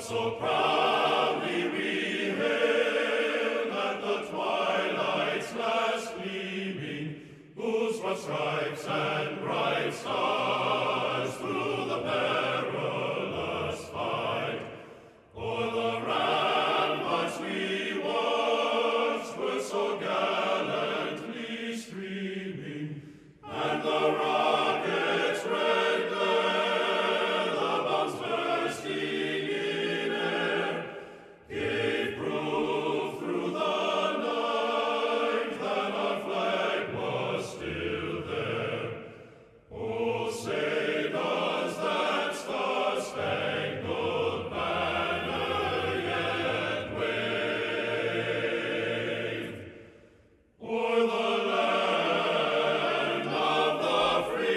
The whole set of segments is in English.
so proudly we hailed at the twilight's last gleaming, whose broad stripes and bright stars through the perilous fight o'er the ramparts we watched were so gallantly streaming, and the rockets' red glare, the bombs bursting in air, gave proof through the night that our flag was still there. Oh, say does that star-spangled banner yet wave o'er the land of the free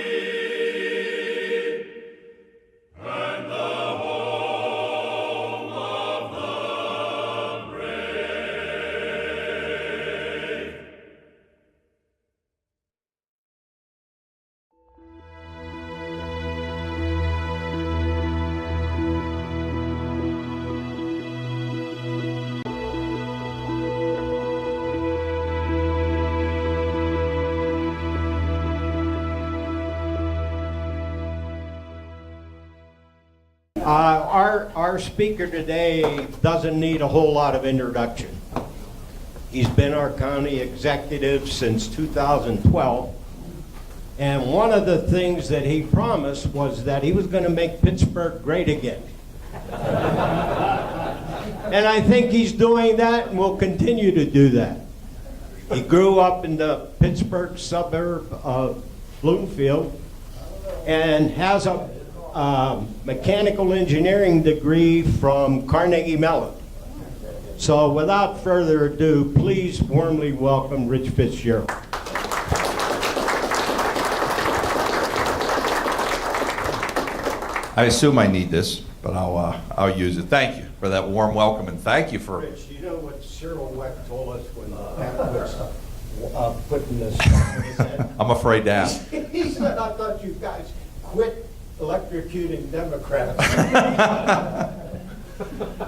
and the home of the brave? Our speaker today doesn't need a whole lot of introduction. He's been our county executive since 2012, and one of the things that he promised was that he was going to make Pittsburgh great again. And I think he's doing that and will continue to do that. He grew up in the Pittsburgh suburb of Bloomfield and has a mechanical engineering degree from Carnegie Mellon. So without further ado, please warmly welcome Rich Fitzgerald. I assume I need this, but I'll use it. Thank you for that warm welcome, and thank you for. Rich, you know what Cyril Weck told us when Pat was putting this on his head? I'm afraid to ask. He said, I thought you guys quit electrocuting Democrats.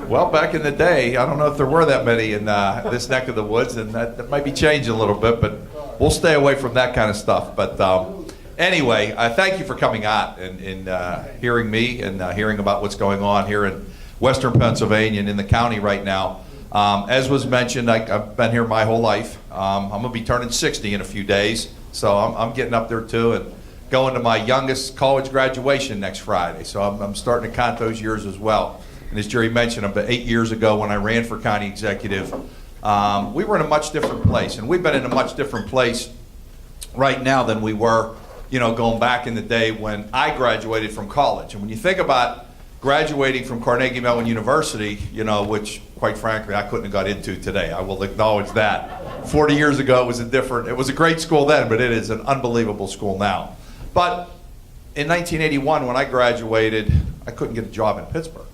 Well, back in the day, I don't know if there were that many in this neck of the woods, and that might be changing a little bit, but we'll stay away from that kind of stuff. But anyway, thank you for coming out and hearing me and hearing about what's going on here in Western Pennsylvania and in the county right now. As was mentioned, I've been here my whole life. I'm going to be turning 60 in a few days, so I'm getting up there too, and going to my youngest college graduation next Friday. So I'm starting to count those years as well. And as Jerry mentioned, about 8 years ago when I ran for county executive, we were in a much different place. And we've been in a much different place right now than we were, going back in the day when I graduated from college. And when you think about graduating from Carnegie Mellon University, which quite frankly I couldn't have got into today, I will acknowledge that. 40 years ago it was a great school then, but it is an unbelievable school now. But in 1981, when I graduated, I couldn't get a job in Pittsburgh.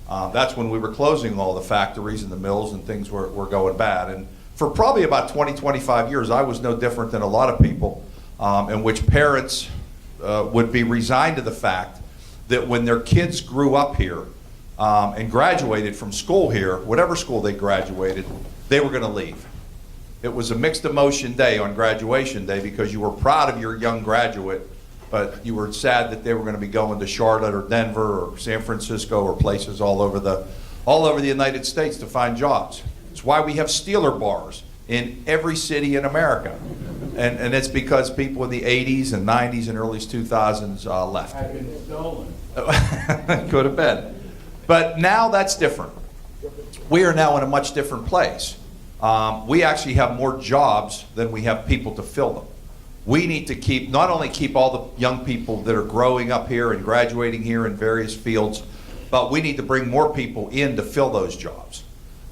That's when we were closing all the factories and the mills, and things were going bad. And for probably about 20, 25 years, I was no different than a lot of people, in which parents would be resigned to the fact that when their kids grew up here and graduated from school here, whatever school they graduated, they were going to leave. It was a mixed emotion day on graduation day because you were proud of your young graduate, but you were sad that they were going to be going to Charlotte or Denver or San Francisco or places all over the United States to find jobs. It's why we have Steeler bars in every city in America. And it's because people in the 80s and 90s and early 2000s left. I've been stolen. Could have been. But now that's different. We are now in a much different place. We actually have more jobs than we have people to fill them. We need to not only keep all the young people that are growing up here and graduating here in various fields, but we need to bring more people in to fill those jobs.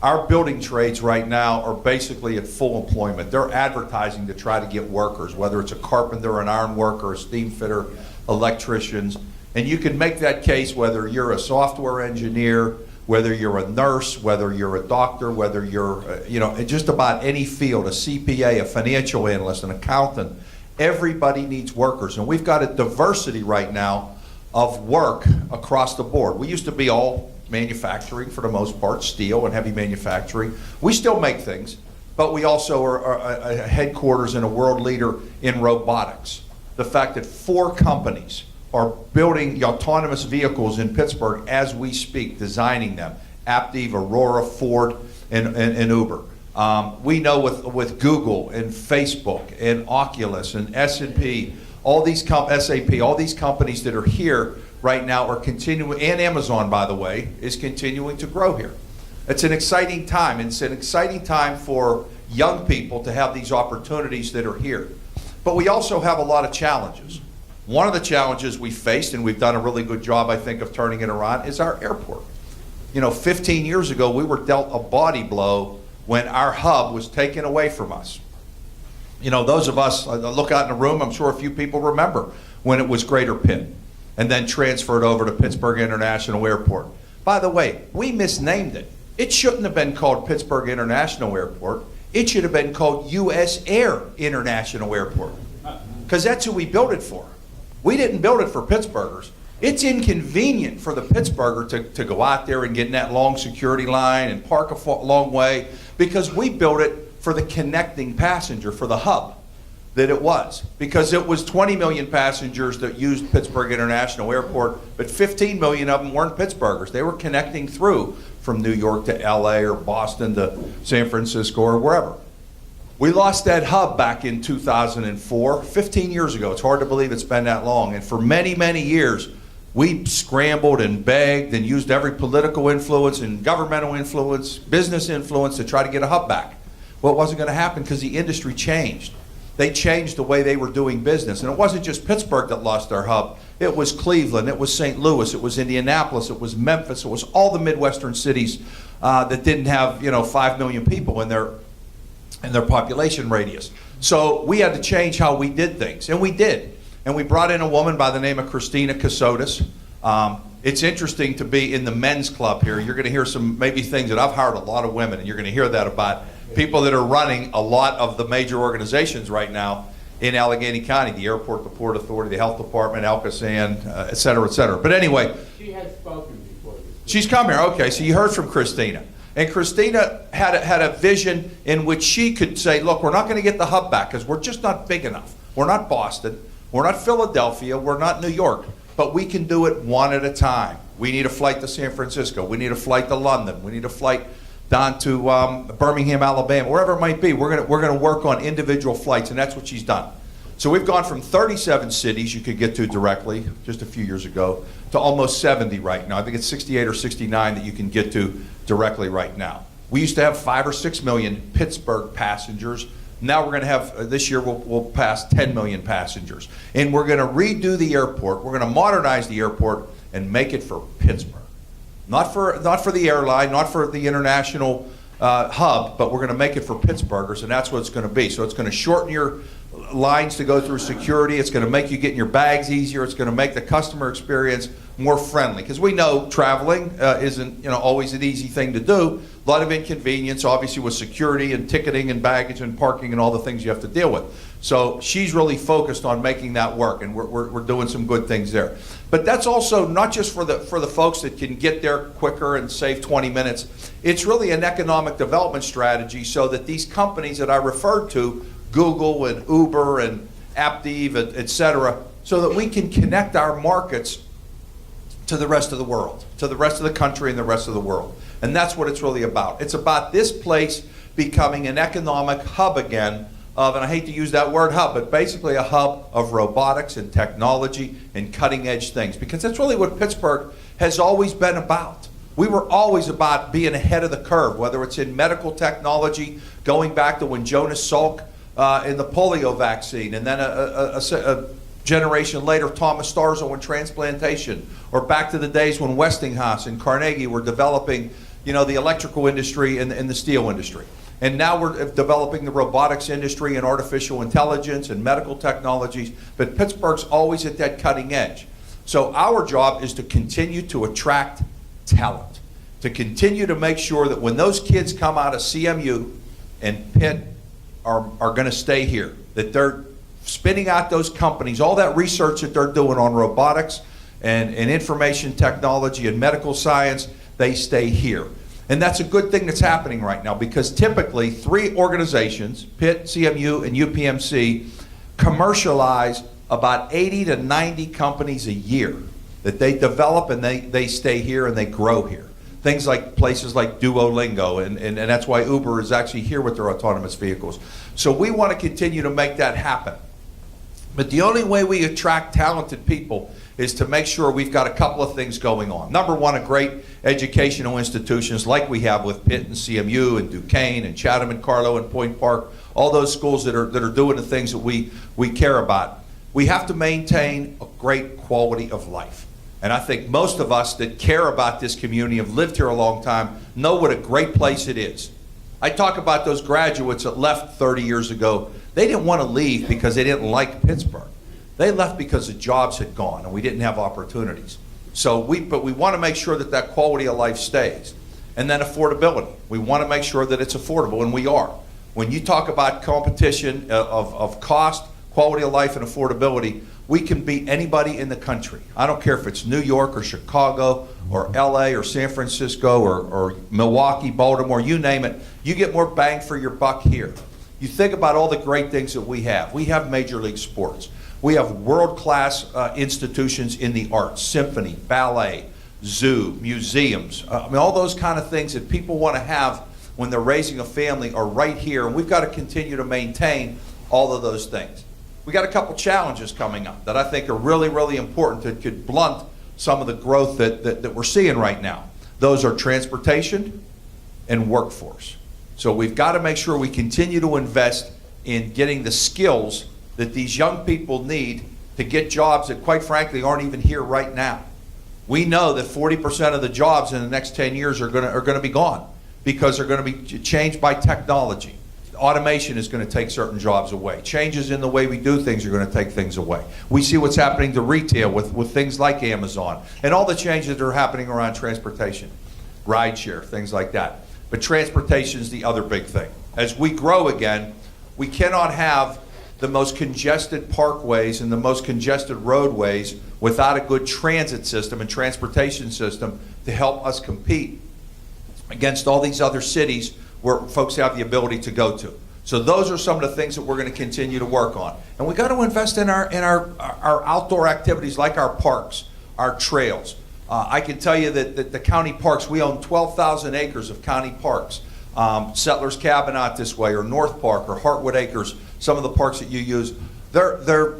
Our building trades right now are basically at full employment. They're advertising to try to get workers, whether it's a carpenter, an iron worker, a steam fitter, electricians. And you can make that case whether you're a software engineer, whether you're a nurse, whether you're a doctor, whether you're, in just about any field, a CPA, a financial analyst, an accountant. Everybody needs workers, and we've got a diversity right now of work across the board. We used to be all manufacturing for the most part, steel and heavy manufacturing. We still make things, but we also are a headquarters and a world leader in robotics. The fact that 4 companies are building autonomous vehicles in Pittsburgh as we speak, designing them. Aptiv, Aurora, Ford, and Uber. We know with Google and Facebook and Oculus and S&P, all these SAP, all these companies that are here right now are continuing, and Amazon, by the way, is continuing to grow here. It's an exciting time, and it's an exciting time for young people to have these opportunities that are here. But we also have a lot of challenges. One of the challenges we faced, and we've done a really good job, I think, of turning it around, is our airport. 15 years ago, we were dealt a body blow when our hub was taken away from us. Those of us, look out in the room, I'm sure a few people remember when it was Greater Pitt and then transferred over to Pittsburgh International Airport. By the way, we misnamed it. It shouldn't have been called Pittsburgh International Airport. It should have been called U.S. Air International Airport, because that's who we built it for. We didn't build it for Pittsburghers. It's inconvenient for the Pittsburgher to go out there and get in that long security line and park a long way, because we built it for the connecting passenger, for the hub that it was. Because it was 20 million passengers that used Pittsburgh International Airport, but 15 million of them weren't Pittsburghers. They were connecting through from New York to LA or Boston to San Francisco or wherever. We lost that hub back in 2004, 15 years ago. It's hard to believe it's been that long. And for many, many years, we scrambled and begged and used every political influence and governmental influence, business influence to try to get a hub back. Well, it wasn't going to happen because the industry changed. They changed the way they were doing business. And it wasn't just Pittsburgh that lost their hub. It was Cleveland, it was St. Louis, it was Indianapolis, it was Memphis, it was all the Midwestern cities that didn't have 5 million people in their population radius. So we had to change how we did things, and we did. And we brought in a woman by the name of Christina Casotis. It's interesting to be in the men's club here. You're going to hear some maybe things that I've hired a lot of women, and you're going to hear that about people that are running a lot of the major organizations right now in Allegheny County, the airport, the Port Authority, the health department, Alcosan, et cetera, et cetera. But anyway. She has spoken before this. She's come here. Okay, so you heard from Christina. And Christina had a vision in which she could say, look, we're not going to get the hub back because we're just not big enough. We're not Boston. We're not Philadelphia. We're not New York. But we can do it one at a time. We need a flight to San Francisco. We need a flight to London. We need a flight down to Birmingham, Alabama, wherever it might be. We're going to work on individual flights, and that's what she's done. So we've gone from 37 cities you could get to directly just a few years ago to almost 70 right now. I think it's 68 or 69 that you can get to directly right now. We used to have 5 or 6 million Pittsburgh passengers. Now we're going to have, this year we'll pass 10 million passengers. And we're going to redo the airport. We're going to modernize the airport and make it for Pittsburgh. Not for the airline, not for the international hub, but we're going to make it for Pittsburghers, and that's what it's going to be. So it's going to shorten your lines to go through security. It's going to make you getting your bags easier. It's going to make the customer experience more friendly, because we know traveling isn't always an easy thing to do. A lot of inconvenience, obviously, with security and ticketing and baggage and parking and all the things you have to deal with. So she's really focused on making that work, and we're doing some good things there. But that's also not just for the folks that can get there quicker and save 20 minutes. It's really an economic development strategy so that these companies that I referred to, Google and Uber and Aptiv, et cetera, so that we can connect our markets to the rest of the world, to the rest of the country and the rest of the world. And that's what it's really about. It's about this place becoming an economic hub again of, and I hate to use that word hub, but basically a hub of robotics and technology and cutting edge things, because that's really what Pittsburgh has always been about. We were always about being ahead of the curve, whether it's in medical technology, going back to when Jonas Salk in the polio vaccine, and then a generation later, Thomas Starzo in transplantation, or back to the days when Westinghouse and Carnegie were developing, the electrical industry and the steel industry. And now we're developing the robotics industry and artificial intelligence and medical technologies, but Pittsburgh's always at that cutting edge. So our job is to continue to attract talent, to continue to make sure that when those kids come out of CMU and Pitt are going to stay here, that they're spinning out those companies, all that research that they're doing on robotics and information technology and medical science, they stay here. And that's a good thing that's happening right now, because typically 3 organizations, Pitt, CMU, and UPMC, commercialize about 80 to 90 companies a year that they develop, and they stay here and they grow here. Things like places like Duolingo, and that's why Uber is actually here with their autonomous vehicles. So we want to continue to make that happen. But the only way we attract talented people is to make sure we've got a couple of things going on. Number one, a great educational institutions like we have with Pitt and CMU and Duquesne and Chatham and Carlow and Point Park, all those schools that are doing the things that we care about. We have to maintain a great quality of life. And I think most of us that care about this community, have lived here a long time, know what a great place it is. I talk about those graduates that left 30 years ago. They didn't want to leave because they didn't like Pittsburgh. They left because the jobs had gone and we didn't have opportunities. But we want to make sure that that quality of life stays. And then affordability. We want to make sure that it's affordable, and we are. When you talk about competition of cost, quality of life, and affordability, we can beat anybody in the country. I don't care if it's New York or Chicago or LA or San Francisco or Milwaukee, Baltimore, you name it. You get more bang for your buck here. You think about all the great things that we have. We have major league sports. We have world-class institutions in the arts, symphony, ballet, zoo, museums. All those kind of things that people want to have when they're raising a family are right here. And we've got to continue to maintain all of those things. We got a couple challenges coming up that I think are really, really important that could blunt some of the growth that we're seeing right now. Those are transportation and workforce. So we've got to make sure we continue to invest in getting the skills that these young people need to get jobs that, quite frankly, aren't even here right now. We know that 40% of the jobs in the next 10 years are going to be gone because they're going to be changed by technology. Automation is going to take certain jobs away. Changes in the way we do things are going to take things away. We see what's happening to retail with things like Amazon and all the changes that are happening around transportation, rideshare, things like that. But transportation is the other big thing. As we grow again, we cannot have the most congested parkways and the most congested roadways without a good transit system and transportation system to help us compete against all these other cities where folks have the ability to go to. So those are some of the things that we're going to continue to work on. And we got to invest in our outdoor activities like our parks, our trails. I can tell you that the county parks, we own 12,000 acres of county parks. Settlers Cabin out this way, or North Park, or Hartwood Acres, some of the parks that you use.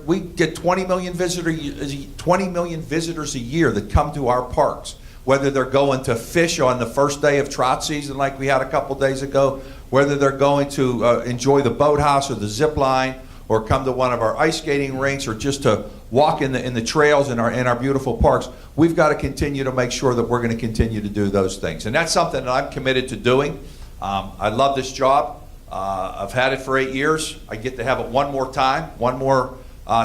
We get 20 million visitors a year that come to our parks, whether they're going to fish on the first day of trout season like we had a couple days ago, whether they're going to enjoy the boathouse or the zip line, or come to one of our ice skating rinks, or just to walk in the trails in our beautiful parks. We've got to continue to make sure that we're going to continue to do those things. And that's something that I'm committed to doing. I love this job. I've had it for 8 years. I get to have it one more time, one more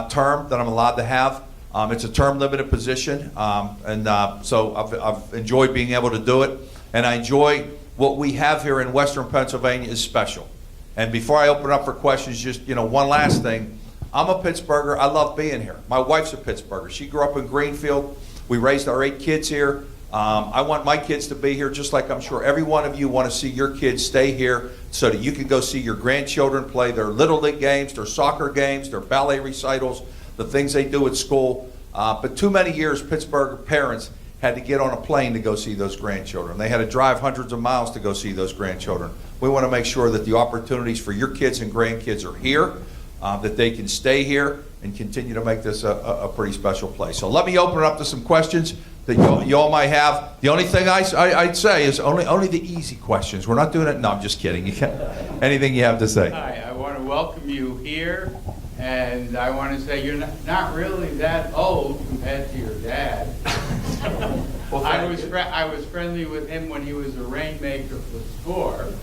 term that I'm allowed to have. It's a term limited position, so I've enjoyed being able to do it, and I enjoy what we have here in Western Pennsylvania is special. And before I open up for questions, just one last thing. I'm a Pittsburgher. I love being here. My wife's a Pittsburgher. She grew up in Greenfield. We raised our 8 kids here. I want my kids to be here, just like I'm sure every one of you want to see your kids stay here so that you can go see your grandchildren play their Little League games, their soccer games, their ballet recitals, the things they do at school. But too many years, Pittsburgh parents had to get on a plane to go see those grandchildren. They had to drive hundreds of miles to go see those grandchildren. We want to make sure that the opportunities for your kids and grandkids are here, that they can stay here and continue to make this a pretty special place. So let me open it up to some questions that you all might have. The only thing I'd say is only the easy questions. We're not doing it. No, I'm just kidding. Anything you have to say? Hi, I want to welcome you here, and I want to say you're not really that old compared to your dad. Well, I was friendly with him when he was a rainmaker for SCORE,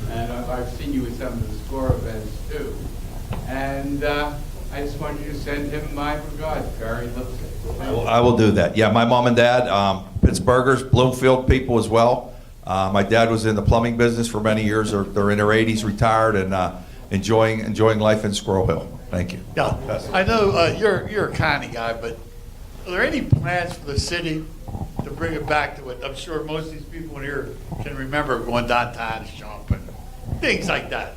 and I've seen you at some of the SCORE events too. And I just want you to send him my regards. Barry Lipstick. I will do that. Yeah, my mom and dad, Pittsburghers, Bloomfield people as well. My dad was in the plumbing business for many years. They're in their 80s, retired, and enjoying life in Squirrel Hill. Thank you. Yeah, I know you're a county guy, but are there any plans for the city to bring it back to it. I'm sure most of these people in here can remember going downtown shopping, things like that.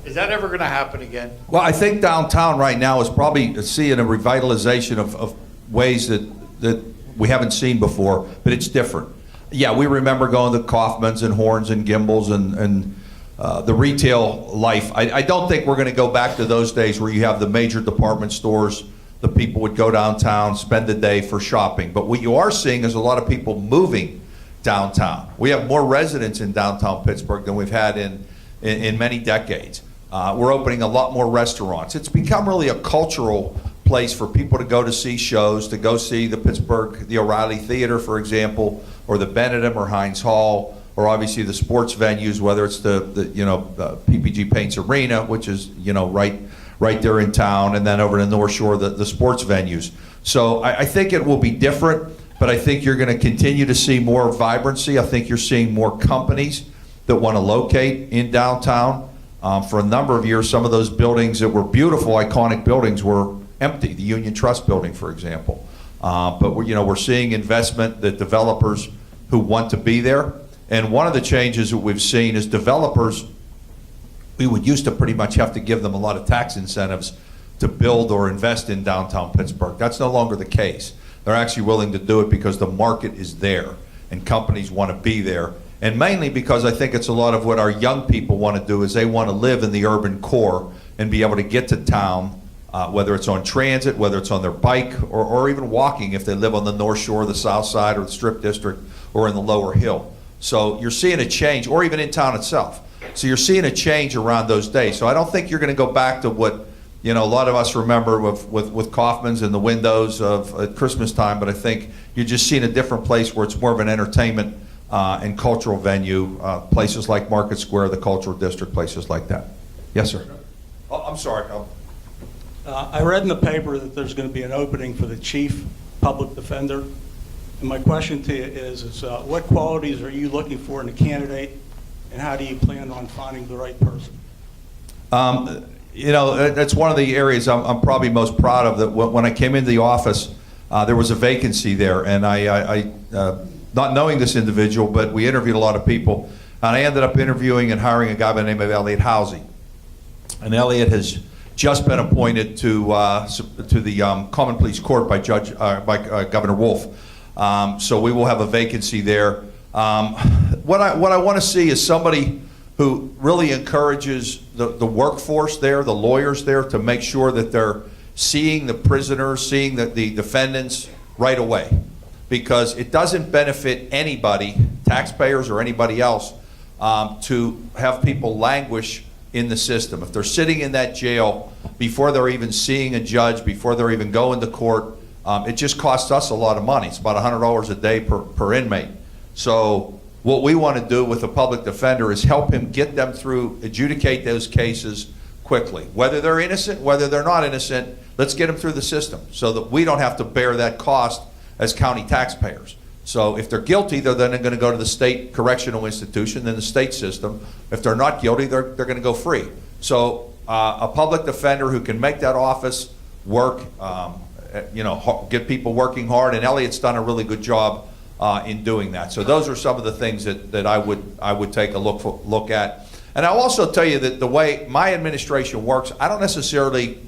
Is that ever going to happen again? Well, I think downtown right now is probably seeing a revitalization of ways that we haven't seen before, but it's different. Yeah, we remember going to Kaufman's and Horns and Gimbel's and the retail life. I don't think we're going to go back to those days where you have the major department stores. The people would go downtown, spend the day for shopping. But what you are seeing is a lot of people moving downtown. We have more residents in downtown Pittsburgh than we've had in many decades. We're opening a lot more restaurants. It's become really a cultural place for people to go to see shows, to go see the Pittsburgh, the O'Reilly Theater, for example, or the Benedum or Heinz Hall, or obviously the sports venues, whether it's the PPG Paints Arena, which is right there in town, and then over in the North Shore, the sports venues. So I think it will be different, but I think you're going to continue to see more vibrancy. I think you're seeing more companies that want to locate in downtown. For a number of years, some of those buildings that were beautiful, iconic buildings were empty. The Union Trust building, for example. But we're seeing investment, that developers who want to be there. And one of the changes that we've seen is developers, we would used to pretty much have to give them a lot of tax incentives to build or invest in downtown Pittsburgh. That's no longer the case. They're actually willing to do it because the market is there and companies want to be there. And mainly because I think it's a lot of what our young people want to do is they want to live in the urban core and be able to get to town, whether it's on transit, whether it's on their bike, or even walking if they live on the North Shore, the South Side, or the Strip District, or in the Lower Hill. So you're seeing a change, or even in town itself. So you're seeing a change around those days. So I don't think you're going to go back to what a lot of us remember with Kaufman's and the windows at Christmas time, but I think you're just seeing a different place where it's more of an entertainment and cultural venue, places like Market Square, the Cultural District, places like that. Yes, sir. Oh, I'm sorry. I read in the paper that there's going to be an opening for the chief public defender. And my question to you is what qualities are you looking for in a candidate, and how do you plan on finding the right person? That's one of the areas I'm probably most proud of. That when I came into the office, there was a vacancy there, and I not knowing this individual, but we interviewed a lot of people, and I ended up interviewing and hiring a guy by the name of Elliot Housey. And Elliot has just been appointed to the Common Pleas Court by Governor Wolf. So we will have a vacancy there. What I want to see is somebody who really encourages the workforce there, the lawyers there, to make sure that they're seeing the prisoners, seeing the defendants right away. Because it doesn't benefit anybody, taxpayers or anybody else, to have people languish in the system. If they're sitting in that jail before they're even seeing a judge, before they're even going to court, it just costs us a lot of money. It's about $100 a day per inmate. So what we want to do with a public defender is help him get them through, adjudicate those cases quickly. Whether they're innocent, whether they're not innocent, let's get them through the system so that we don't have to bear that cost as county taxpayers. So if they're guilty, they're then going to go to the state correctional institution, then the state system. If they're not guilty, they're going to go free. So a public defender who can make that office work, get people working hard, and Elliot's done a really good job in doing that. So those are some of the things that I would take a look at. And I'll also tell you that the way my administration works, I don't necessarily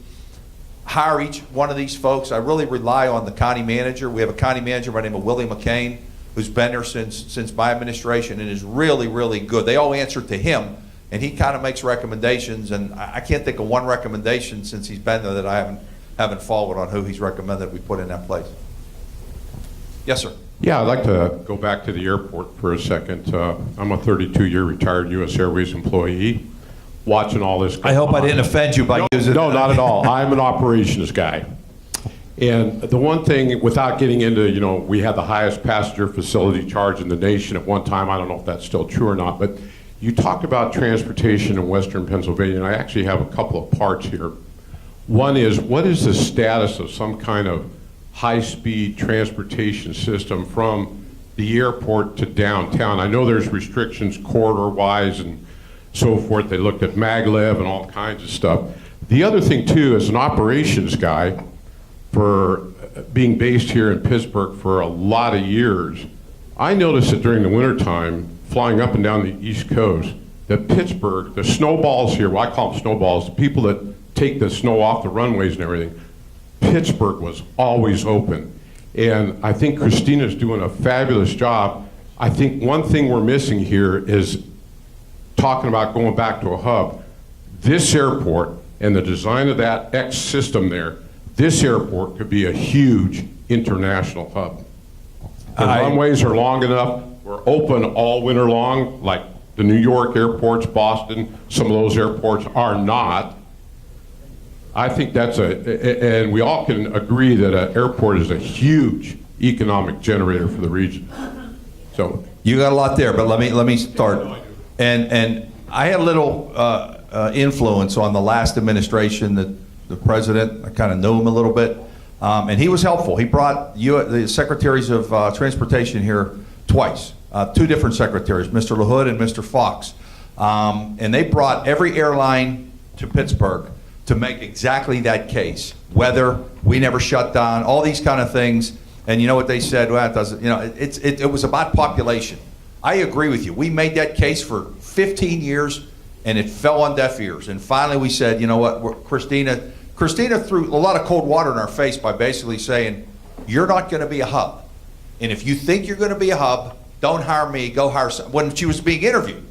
hire each one of these folks. I really rely on the county manager. We have a county manager by the name of Willie McCain, who's been there since my administration and is really, really good. They all answer to him, and he kind of makes recommendations, and I can't think of one recommendation since he's been there that I haven't followed on who he's recommended we put in that place. Yes, sir. Yeah, I'd like to go back to the airport for a second. I'm a 32-year retired U.S. Airways employee. Watching all this. I hope I didn't offend you by using. No, not at all. I'm an operations guy. And the one thing, without getting into, we had the highest passenger facility charge in the nation at one time. I don't know if that's still true or not, but you talked about transportation in Western Pennsylvania, and I actually have a couple of parts here. One is, what is the status of some kind of high-speed transportation system from the airport to downtown? I know there's restrictions corridor-wise and so forth. They looked at maglev and all kinds of stuff. The other thing too, as an operations guy, for being based here in Pittsburgh for a lot of years, I noticed that during the wintertime, flying up and down the East Coast, that Pittsburgh, the snowballs here, well, I call them snowballs, the people that take the snow off the runways and everything, Pittsburgh was always open. And I think Christina's doing a fabulous job. I think one thing we're missing here is talking about going back to a hub. This airport and the design of that X system there, this airport could be a huge international hub. The runways are long enough. We're open all winter long, like the New York airports, Boston, some of those airports are not. I think that's and we all can agree that an airport is a huge economic generator for the region. So You got a lot there, but let me start. And I had a little influence on the last administration, the president. I kind of knew him a little bit, and he was helpful. He brought the secretaries of transportation here twice, two different secretaries, Mr. LaHood and Mr. Fox, and they brought every airline to Pittsburgh to make exactly that case. Weather, we never shut down, all these kind of things. And you know what they said? Well, it doesn't. You know, it was about population. I agree with you. We made that case for 15 years, and it fell on deaf ears. And finally, we said, you know what? Christina threw a lot of cold water in our face by basically saying, "You're not going to be a hub, and if you think you're going to be a hub, don't hire me. Go hire." When she was being interviewed,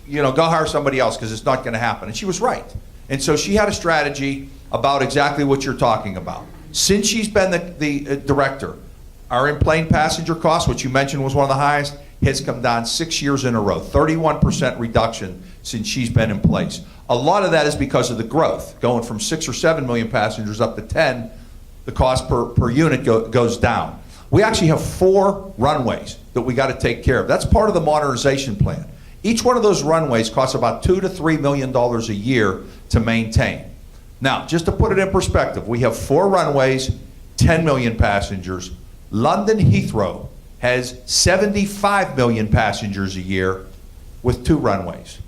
you know, go hire somebody else because it's not going to happen. And she was right. And so she had a strategy about exactly what you're talking about. Since she's been the director, our in-plane passenger cost, which you mentioned was one of the highest, has come down 6 years in a row, 31% reduction since she's been in place. A lot of that is because of the growth. Going from 6 or 7 million passengers up to 10, the cost per unit goes down. We actually have 4 runways that we got to take care of. That's part of the modernization plan. Each one of those runways costs about $2 to $3 million a year to maintain. Now, just to put it in perspective, we have 4 runways, 10 million passengers. London Heathrow has 75 million passengers a year with 2 runways.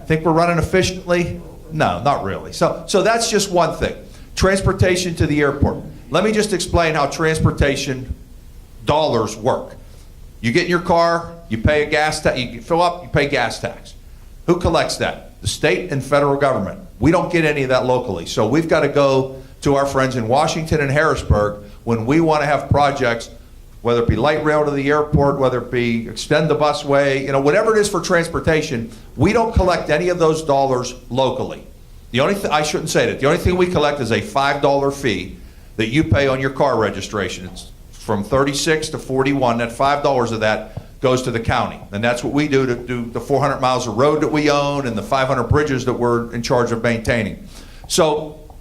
Think we're running efficiently? No, not really. So that's just one thing. Transportation to the airport. Let me just explain how transportation dollars work. You get in your car, you pay a gas tax, you fill up, you pay gas tax. Who collects that? The state and federal government. We don't get any of that locally. So we've got to go to our friends in Washington and Harrisburg when we want to have projects, whether it be light rail to the airport, whether it be extend the busway, you know, whatever it is for transportation, we don't collect any of those dollars locally. The only I shouldn't say that. The only thing we collect is a $5 fee that you pay on your car registration. It's from 36 to 41. That $5 of that goes to the county. And that's what we do to do the 400 miles of road that we own and the 500 bridges that we're in charge of maintaining. So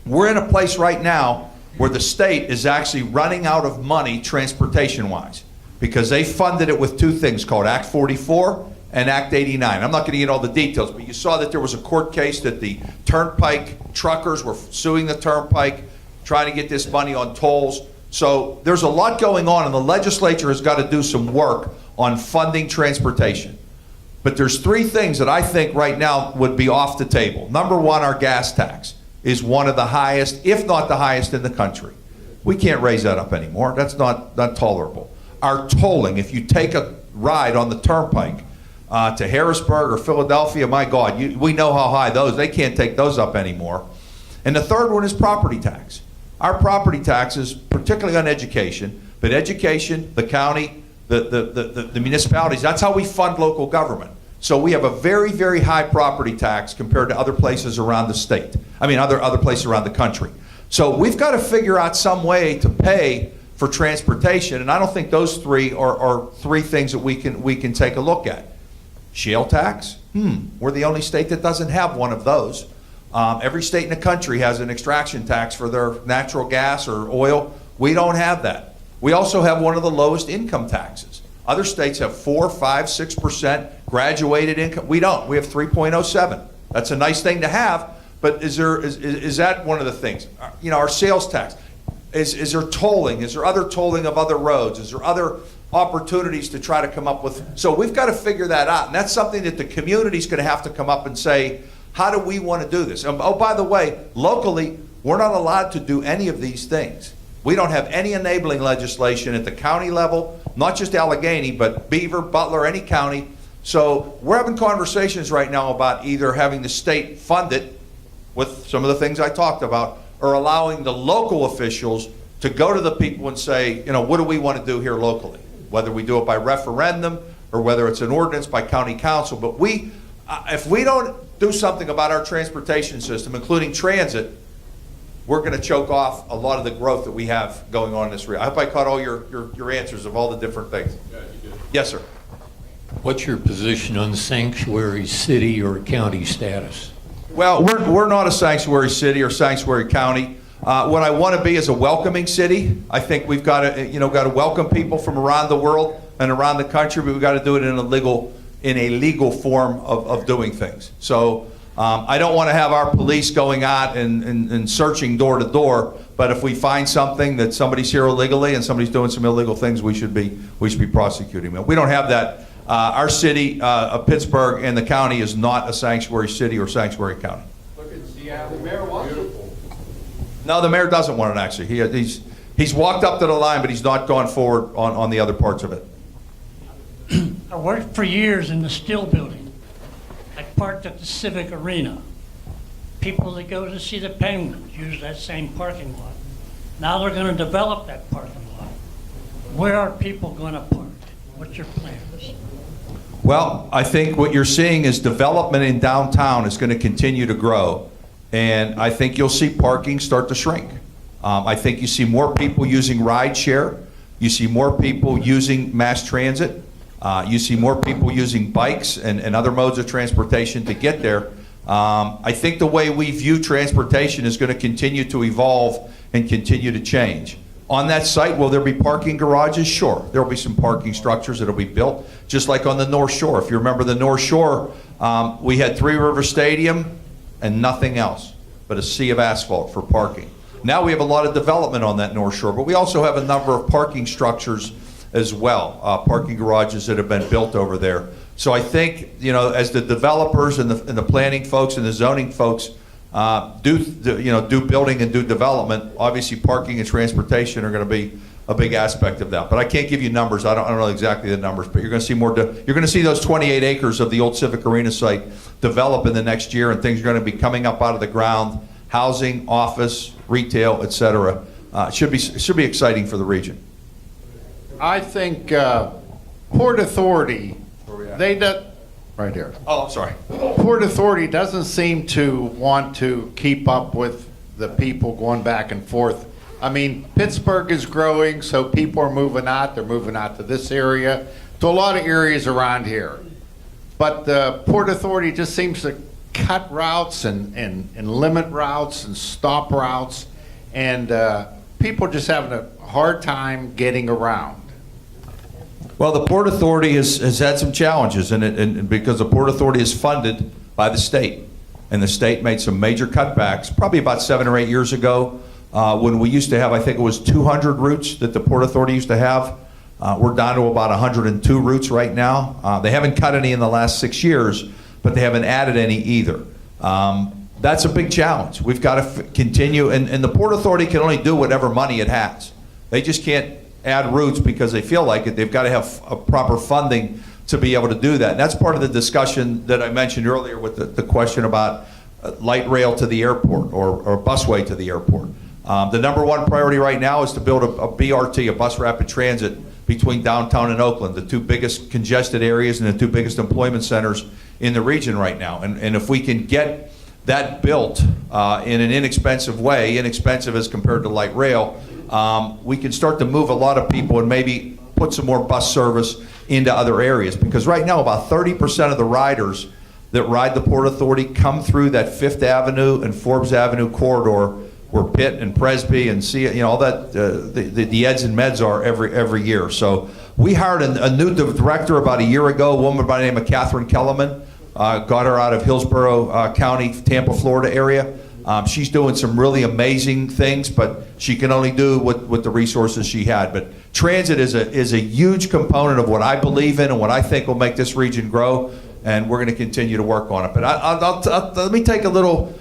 we're in a place right now where the state is actually running out of money transportation-wise because they funded it with 2 things called Act 44 and Act 89. I'm not going to get all the details, but you saw that there was a court case that the Turnpike truckers were suing the Turnpike, trying to get this money on tolls. So there's a lot going on, and the legislature has got to do some work on funding transportation. But there's 3 things that I think right now would be off the table. Number 1, our gas tax is one of the highest, if not the highest in the country. We can't raise that up anymore. That's not tolerable. Our tolling, if you take a ride on the Turnpike to Harrisburg or Philadelphia, my God, we know how high they can't take those up anymore. And the 3rd one is property tax. Our property taxes, particularly on education, but education, the county, the municipalities, that's how we fund local government. So we have a very, very high property tax compared to other places around the state. I mean, other places around the country. So we've got to figure out some way to pay for transportation, and I don't think those 3 are 3 things that we can take a look at. Shale tax? We're the only state that doesn't have one of those. Every state in the country has an extraction tax for their natural gas or oil. We don't have that. We also have one of the lowest income taxes. Other states have 4, 5, 6% graduated income. We don't. We have 3.07. That's a nice thing to have, but is that one of the things? You know, our sales tax. Is there tolling? Is there other tolling of other roads? Is there other opportunities to try to come up with? So we've got to figure that out, and that's something that the community's going to have to come up and say, how do we want to do this? Oh, by the way, locally, we're not allowed to do any of these things. We don't have any enabling legislation at the county level, not just Allegheny, but Beaver, Butler, any county. So we're having conversations right now about either having the state fund it with some of the things I talked about, or allowing the local officials to go to the people and say, you know, what do we want to do here locally? Whether we do it by referendum or whether it's an ordinance by county council. But if we don't do something about our transportation system, including transit, we're going to choke off a lot of the growth that we have going on in this area. I hope I caught all your answers of all the different things. Yeah, you did. Yes, sir. What's your position on sanctuary city or county status? Well, we're not a sanctuary city or sanctuary county. What I want to be is a welcoming city. I think we've got to welcome people from around the world and around the country, but we've got to do it in a legal form of doing things. So I don't want to have our police going out and searching door to door. But if we find something that somebody's here illegally and somebody's doing some illegal things, we should be prosecuting them. We don't have that. Our city of Pittsburgh and the county is not a sanctuary city or sanctuary county. Look at Seattle, the mayor wants it. No, the mayor doesn't want it, actually. He's walked up to the line, but he's not gone forward on the other parts of it. I worked for years in the Still building. I parked at the Civic Arena. People that go to see the Penguins use that same parking lot. Now they're going to develop that parking lot. Where are people going to park? What's your plans? Well, I think what you're seeing is development in downtown is going to continue to grow. And I think you'll see parking start to shrink. I think you see more people using ride share. You see more people using mass transit. You see more people using bikes and other modes of transportation to get there. I think the way we view transportation is going to continue to evolve and continue to change. On that site, will there be parking garages? Sure. There will be some parking structures that will be built, just like on the North Shore. If you remember the North Shore, we had Three River Stadium and nothing else but a sea of asphalt for parking. Now we have a lot of development on that North Shore, but we also have a number of parking structures as well, parking garages that have been built over there. So I think, as the developers and the planning folks and the zoning folks do building and do development, obviously parking and transportation are going to be a big aspect of that. But I can't give you numbers. I don't know exactly the numbers, but you're going to see more. You're going to see those 28 acres of the old Civic Arena site develop in the next year, and things are going to be coming up out of the ground: housing, office, retail, etc. It should be exciting for the region. I think Port Authority, right here. Oh, I'm sorry. Port Authority doesn't seem to want to keep up with the people going back and forth. I mean, Pittsburgh is growing, so people are moving out. They're moving out to this area, to a lot of areas around here. But the Port Authority just seems to cut routes and limit routes and stop routes, and people are just having a hard time getting around. Well, the Port Authority has had some challenges, and because the Port Authority is funded by the state, and the state made some major cutbacks probably about 7 or 8 years ago, when we used to have, I think it was 200 routes that the Port Authority used to have. We're down to about 102 routes right now. They haven't cut any in the last 6 years, but they haven't added any either. That's a big challenge. We've got to continue, and the Port Authority can only do whatever money it has. They just can't add routes because they feel like it. They've got to have a proper funding to be able to do that. And that's part of the discussion that I mentioned earlier with the question about light rail to the airport or busway to the airport. The number one priority right now is to build a BRT, a bus rapid transit, between downtown and Oakland, the two biggest congested areas and the two biggest employment centers in the region right now. And if we can get that built in an inexpensive way, inexpensive as compared to light rail, we can start to move a lot of people and maybe put some more bus service into other areas. Because right now, about 30% of the riders that ride the Port Authority come through that 5th Avenue and Forbes Avenue corridor where Pitt and Presby and all that, the eds and meds are every year. So we hired a new director about a year ago, a woman by the name of Catherine Kellerman. Got her out of Hillsborough County, Tampa, Florida area. She's doing some really amazing things, but she can only do with the resources she had. But transit is a huge component of what I believe in and what I think will make this region grow, and we're going to continue to work on it. But let me take a little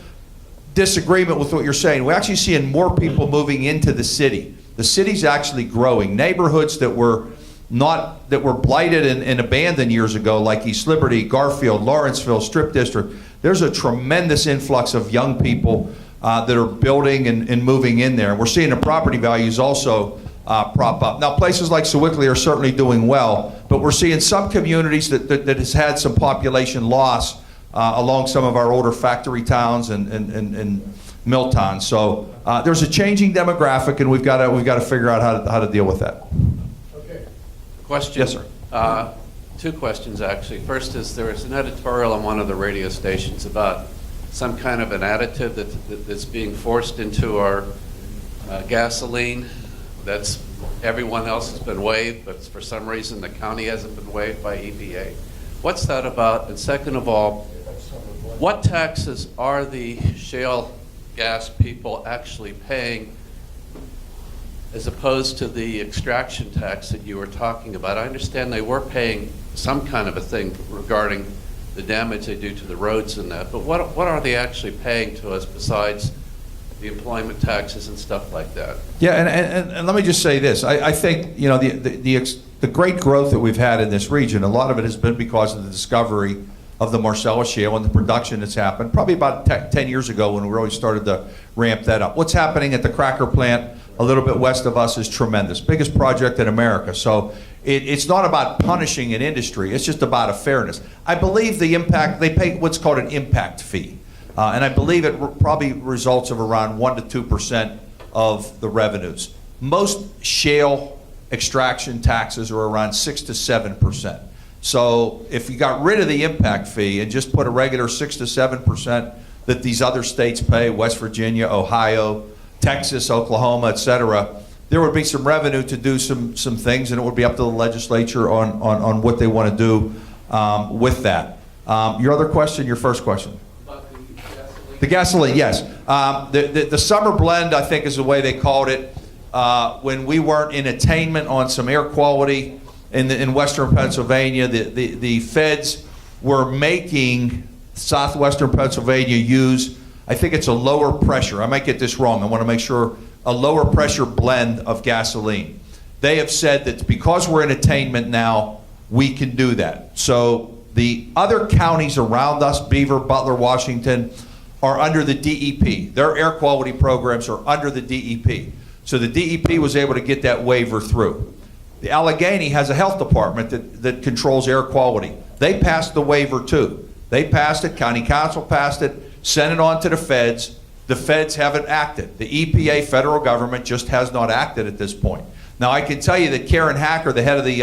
disagreement with what you're saying. We're actually seeing more people moving into the city. The city's actually growing. Neighborhoods that were blighted and abandoned years ago, like East Liberty, Garfield, Lawrenceville, Strip District, there's a tremendous influx of young people that are building and moving in there. We're seeing the property values also prop up. Now, places like Sewickley are certainly doing well, but we're seeing some communities that has had some population loss along some of our older factory towns and mill towns. So there's a changing demographic, and we've got to figure out how to deal with that. Question. Yes, sir. Two questions, actually. First is, there was an editorial on one of the radio stations about some kind of an additive that's being forced into our gasoline. That's, everyone else has been waived, but for some reason the county hasn't been waived by EPA. What's that about? And second of all, what taxes are the shale gas people actually paying as opposed to the extraction tax that you were talking about? I understand they were paying some kind of a thing regarding the damage they do to the roads and that, but what are they actually paying to us besides the employment taxes and stuff like that? Yeah, and let me just say this. I think, you know, the great growth that we've had in this region, a lot of it has been because of the discovery of the Marcellus Shale and the production that's happened probably about 10 years ago when we really started to ramp that up. What's happening at the cracker plant a little bit west of us is tremendous. Biggest project in America. So it's not about punishing an industry. It's just about a fairness. I believe the impact, they pay what's called an impact fee. And I believe it probably results of around 1% to 2% of the revenues. Most shale extraction taxes are around 6 to 7%. So if you got rid of the impact fee and just put a regular 6 to 7% that these other states pay, West Virginia, Ohio, Texas, Oklahoma, et cetera, there would be some revenue to do some things, and it would be up to the legislature on what they want to do with that. Your other question, your first question? The gasoline, yes. The summer blend, I think, is the way they called it. When we weren't in attainment on some air quality in western Pennsylvania, the feds were making southwestern Pennsylvania use, I think it's a lower pressure. I might get this wrong. I want to make sure, a lower pressure blend of gasoline. They have said that because we're in attainment now, we can do that. So the other counties around us, Beaver, Butler, Washington, are under the DEP. Their air quality programs are under the DEP. So the DEP was able to get that waiver through. The Allegheny has a health department that controls air quality. They passed the waiver too. They passed it, county council passed it, sent it on to the feds. The feds haven't acted. The EPA, federal government, just has not acted at this point. Now I can tell you that Karen Hacker, the head of the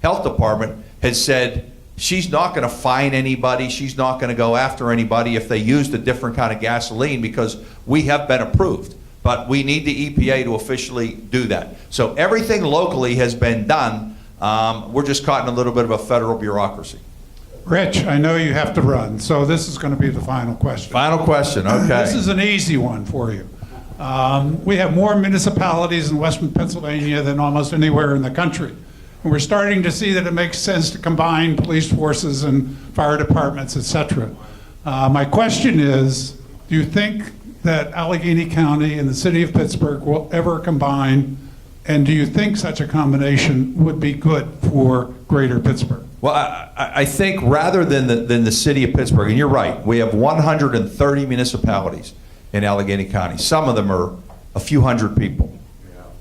health department, has said she's not going to fine anybody. She's not going to go after anybody if they used a different kind of gasoline because we have been approved. But we need the EPA to officially do that. So everything locally has been done. We're just caught in a little bit of a federal bureaucracy. Rich, I know you have to run, so this is going to be the final question. Final question, okay. This is an easy one for you. We have more municipalities in Western Pennsylvania than almost anywhere in the country. And we're starting to see that it makes sense to combine police forces and fire departments, et cetera. My question is, do you think that Allegheny County and the city of Pittsburgh will ever combine, and do you think such a combination would be good for greater Pittsburgh? Well, I think rather than the city of Pittsburgh, and you're right, we have 130 municipalities in Allegheny County. Some of them are a few hundred people.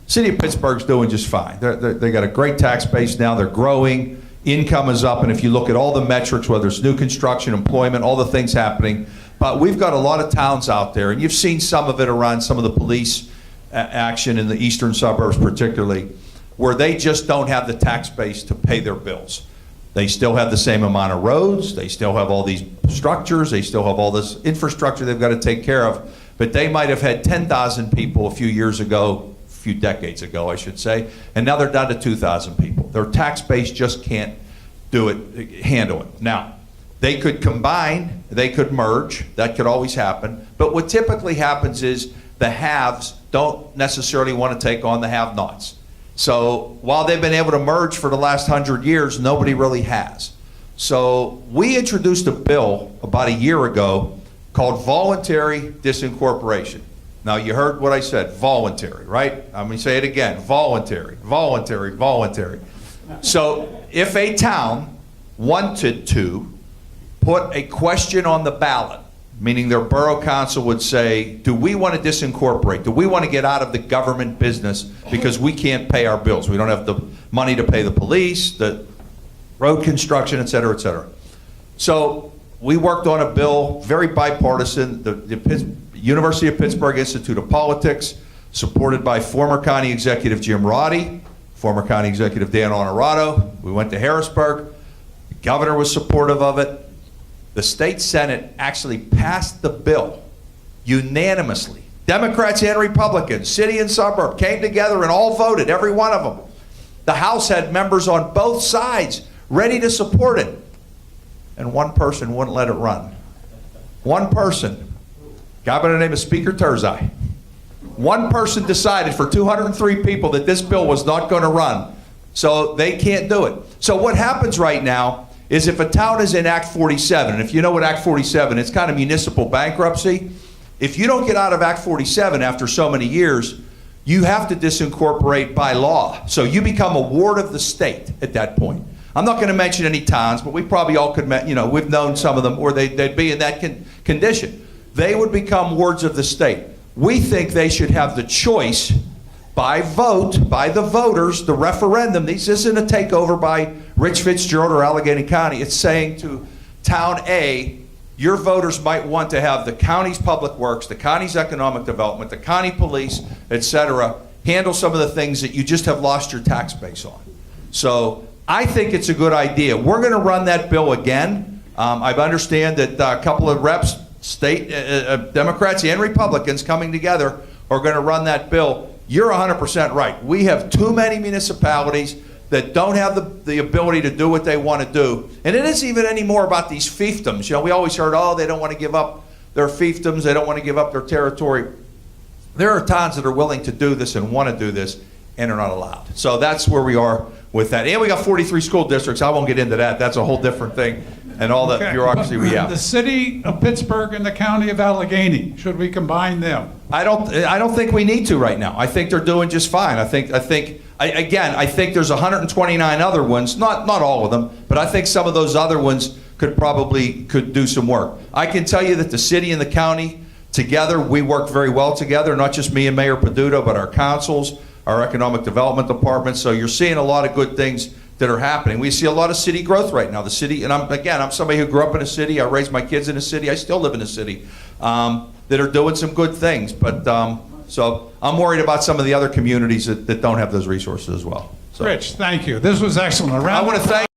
City of Pittsburgh's doing just fine. They got a great tax base now. They're growing. Income is up, and if you look at all the metrics, whether it's new construction, employment, all the things happening, but we've got a lot of towns out there, and you've seen some of it around some of the police action in the eastern suburbs particularly, where they just don't have the tax base to pay their bills. They still have the same amount of roads, they still have all these structures, they still have all this infrastructure they've got to take care of, but they might have had 10,000 people a few years ago, a few decades ago I should say, and now they're down to 2,000 people. Their tax base just can't handle it. Now, they could combine, they could merge, that could always happen, but what typically happens is the haves don't necessarily want to take on the have-nots. So while they've been able to merge for the last 100 years, nobody really has. So we introduced a bill about a year ago called voluntary disincorporation. Now, you heard what I said, voluntary, right? I'm going to say it again, voluntary, voluntary, voluntary. So if a town wanted to put a question on the ballot, meaning their borough council would say, do we want to disincorporate? Do we want to get out of the government business because we can't pay our bills? We don't have the money to pay the police, the road construction, et cetera, et cetera. So we worked on a bill, very bipartisan, the University of Pittsburgh Institute of Politics, supported by former County Executive Jim Roddy, former County Executive Dan Honorado. We went to Harrisburg. The governor was supportive of it. The state Senate actually passed the bill unanimously. Democrats and Republicans, city and suburb, came together and all voted, every one of them. The House had members on both sides ready to support it. And one person wouldn't let it run. One person, a guy by the name of Speaker Turzai. One person decided for 203 people that this bill was not going to run. So they can't do it. So what happens right now is if a town is in Act 47, and if you know what Act 47 is, it's kind of municipal bankruptcy. If you don't get out of Act 47 after so many years, you have to disincorporate by law. So you become a ward of the state at that point. I'm not going to mention any towns, but we probably all could, we've known some of them where they'd be in that condition. They would become wards of the state. We think they should have the choice by vote, by the voters, the referendum. This isn't a takeover by Rich Fitzgerald or Allegheny County. It's saying to Town A, your voters might want to have the county's public works, the county's economic development, the county police, et cetera, handle some of the things that you just have lost your tax base on. So I think it's a good idea. We're going to run that bill again. I understand that a couple of reps, state Democrats and Republicans coming together are going to run that bill. You're 100% right. We have too many municipalities that don't have the ability to do what they want to do. And it isn't even anymore about these fiefdoms. We always heard, oh, they don't want to give up their fiefdoms, they don't want to give up their territory. There are towns that are willing to do this and want to do this, and are not allowed. So that's where we are with that. And we got 43 school districts. I won't get into that. That's a whole different thing, and all the bureaucracy we have. The city of Pittsburgh and the county of Allegheny, should we combine them? I don't think we need to right now. I think they're doing just fine. I think there's 129 other ones, not all of them, but I think some of those other ones could do some work. I can tell you that the city and the county together, we work very well together, not just me and Mayor Peduto, but our councils, our economic development department. So you're seeing a lot of good things that are happening. We see a lot of city growth right now. The city, and I'm somebody who grew up in a city. I raised my kids in a city. I still live in a city. That are doing some good things. But so I'm worried about some of the other communities that don't have those resources as well. So. Rich, thank you. This was excellent. I want to thank